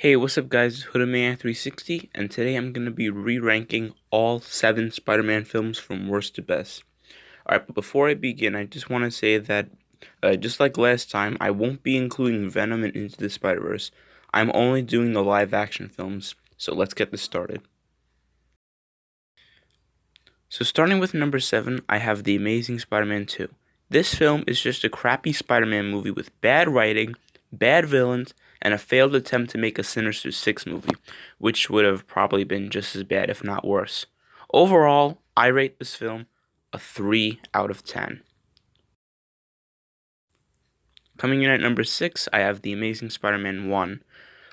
Hey, what's up guys, HoodMan360, and today I'm going to be re-ranking all 7 Spider-Man films from worst to best. Alright, but before I begin, I just want to say that, just like last time, I won't be including Venom and Into the Spider-Verse. I'm only doing the live-action films, so let's get this started. So starting with number 7, I have The Amazing Spider-Man 2. This film is just a crappy Spider-Man movie with bad writing, bad villains, and a failed attempt to make a Sinister Six movie, which would have probably been just as bad, if not worse. Overall, I rate this film a 3 out of 10. Coming in at number 6, I have The Amazing Spider-Man 1.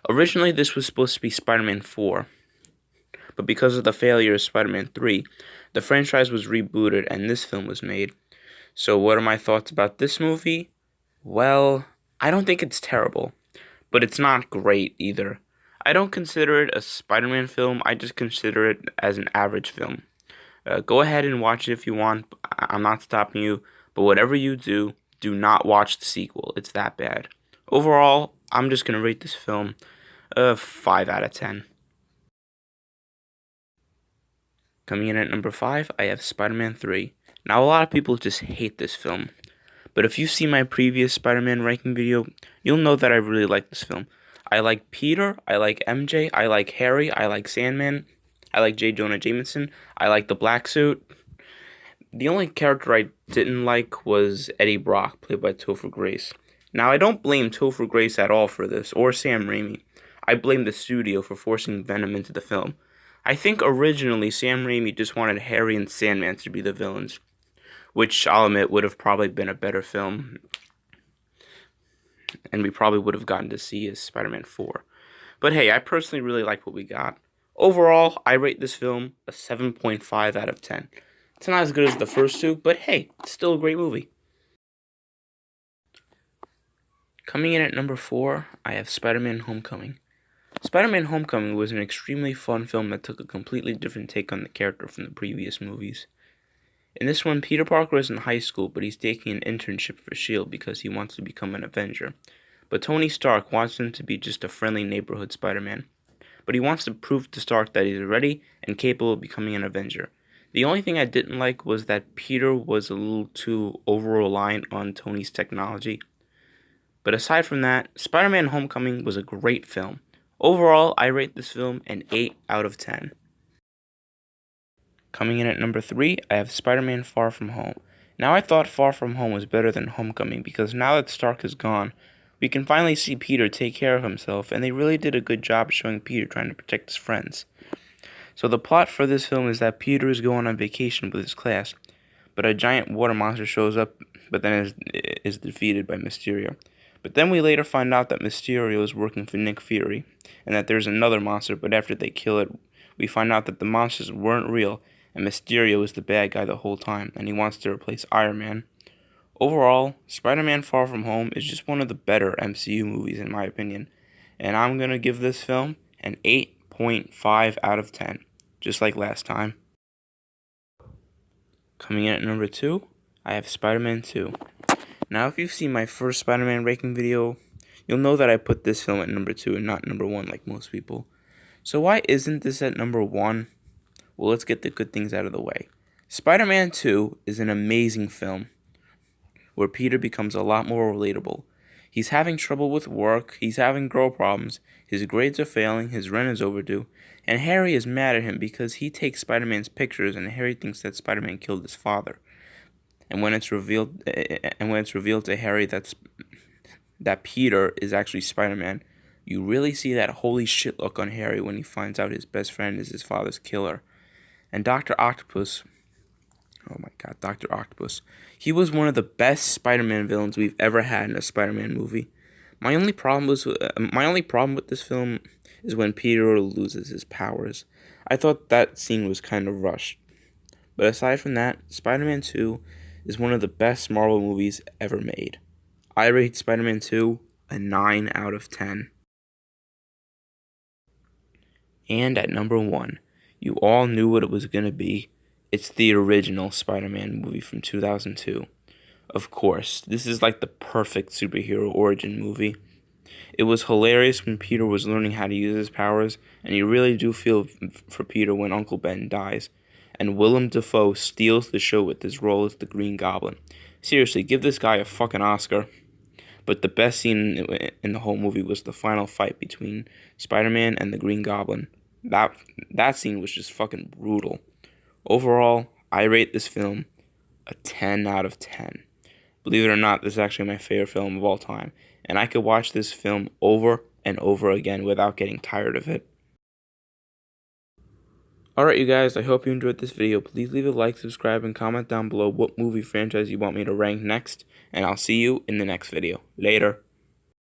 Originally, this was supposed to be Spider-Man 4, but because of the failure of Spider-Man 3, the franchise was rebooted and this film was made. So what are my thoughts about this movie? Well, I don't think it's terrible, but it's not great either. I don't consider it a Spider-Man film, I just consider it as an average film. Go ahead and watch it if you want, I'm not stopping you, but whatever you do, do not watch the sequel, it's that bad. Overall, I'm just going to rate this film a 5 out of 10. Coming in at number 5, I have Spider-Man 3. Now, a lot of people just hate this film, but if you see my previous Spider-Man ranking video, you'll know that I really like this film. I like Peter, I like MJ, I like Harry, I like Sandman, I like J. Jonah Jameson, I like the black suit. The only character I didn't like was Eddie Brock, played by Topher Grace. Now, I don't blame Topher Grace at all for this, or Sam Raimi. I blame the studio for forcing Venom into the film. I think originally Sam Raimi just wanted Harry and Sandman to be the villains, which I'll admit would have probably been a better film, and we probably would have gotten to see as Spider-Man 4. But hey, I personally really like what we got. Overall, I rate this film a 7.5 out of 10. It's not as good as the first two, but hey, it's still a great movie. Coming in at number 4, I have Spider-Man Homecoming. Spider-Man Homecoming was an extremely fun film that took a completely different take on the character from the previous movies. In this one, Peter Parker is in high school, but he's taking an internship for S.H.I.E.L.D. because he wants to become an Avenger. But Tony Stark wants him to be just a friendly neighborhood Spider-Man. But he wants to prove to Stark that he's ready and capable of becoming an Avenger. The only thing I didn't like was that Peter was a little too over-reliant on Tony's technology. But aside from that, Spider-Man Homecoming was a great film. Overall, I rate this film an 8 out of 10. Coming in at number 3, I have Spider-Man Far From Home. Now, I thought Far From Home was better than Homecoming because now that Stark is gone, we can finally see Peter take care of himself, and they really did a good job showing Peter trying to protect his friends. So the plot for this film is that Peter is going on vacation with his class, but a giant water monster shows up, but then is defeated by Mysterio. But then we later find out that Mysterio is working for Nick Fury, and that there's another monster, but after they kill it, we find out that the monsters weren't real, and Mysterio is the bad guy the whole time, and he wants to replace Iron Man. Overall, Spider-Man Far From Home is just one of the better MCU movies in my opinion, and I'm going to give this film an 8.5 out of 10, just like last time. Coming in at number 2, I have Spider-Man 2. Now, if you've seen my first Spider-Man ranking video, you'll know that I put this film at number 2 and not number 1 like most people. So why isn't this at number 1? Well, let's get the good things out of the way. Spider-Man 2 is an amazing film where Peter becomes a lot more relatable. He's having trouble with work, he's having girl problems, his grades are failing, his rent is overdue, and Harry is mad at him because he takes Spider-Man's pictures and Harry thinks that Spider-Man killed his father. And when it's revealed to Harry that Peter is actually Spider-Man, you really see that holy shit look on Harry when he finds out his best friend is his father's killer. And Dr. Octopus, oh my god, Dr. Octopus, he was one of the best Spider-Man villains we've ever had in a Spider-Man movie. My only problem with this film is when Peter loses his powers. I thought that scene was kind of rushed. But aside from that, Spider-Man 2 is one of the best Marvel movies ever made. I rate Spider-Man 2 a 9 out of 10. And at number 1, you all knew what it was going to be. It's the original Spider-Man movie from 2002. Of course, this is like the perfect superhero origin movie. It was hilarious when Peter was learning how to use his powers, and you really do feel for Peter when Uncle Ben dies. And Willem Dafoe steals the show with his role as the Green Goblin. Seriously, give this guy a fucking Oscar. But the best scene in the whole movie was the final fight between Spider-Man and the Green Goblin. That scene was just fucking brutal. Overall, I rate this film a 10 out of 10. Believe it or not, this is actually my favorite film of all time. And I could watch this film over and over again without getting tired of it. Alright you guys, I hope you enjoyed this video. Please leave a like, subscribe, and comment down below what movie franchise you want me to rank next. And I'll see you in the next video. Later.